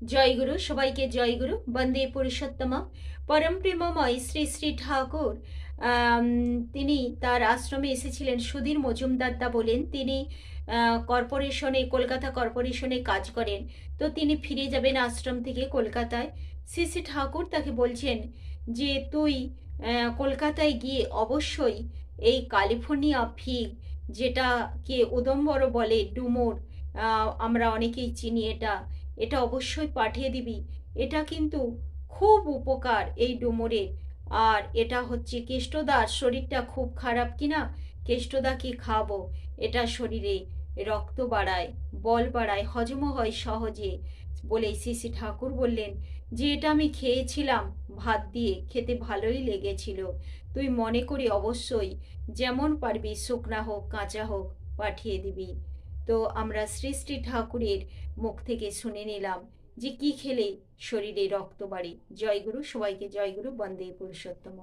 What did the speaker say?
জয়গুরু, সবাইকে জয়গুরু, বন্দে পুরুষোত্তম। পরম প্রেমময় শ্রী শ্রী ঠাকুর আম, তিনি তার আশ্রমে এসেছিলেন। সুধীর মজুমদার দা বলেন তিনি কর্পোরেশনে, কলকাতা কর্পোরেশনে কাজ করেন। তো তিনি ফিরে যাবেন আশ্রম থেকে কলকাতায়। শ্রী শ্রী ঠাকুর তাকে বলছেন যে তুই কলকাতায় গিয়ে অবশ্যই এই ক্যালিফোর্নিয়া ফিগ, যেটাকে উদম্বর বলে, ডুমুর, আমরা অনেকেই চিনি, এটা এটা অবশ্যই পাঠিয়ে দিবি। এটা কিন্তু খুব উপকার এই ডুমুরের। আর এটা হচ্ছে কেষ্টদার শরীরটা খুব খারাপ কিনা, কেষ্টদাকে খাবো। এটা শরীরে রক্ত বাড়ায়, বল বাড়ায়, হজমও হয় সহজে। বলে শ্রী ঠাকুর বললেন যে এটা আমি খেয়েছিলাম, ভাত দিয়ে খেতে ভালোই লেগেছিল। তুই মনে করি অবশ্যই যেমন পারবি, শুকনা হোক কাঁচা হোক, পাঠিয়ে দিবি। তো আমরা শ্রী শ্রী ঠাকুরের মুখ থেকে শুনে নিলাম যে কি খেলে শরীরে রক্ত বাড়ে। জয়গুরু, সবাইকে জয়গুরু, বন্দে পুরুষোত্তম।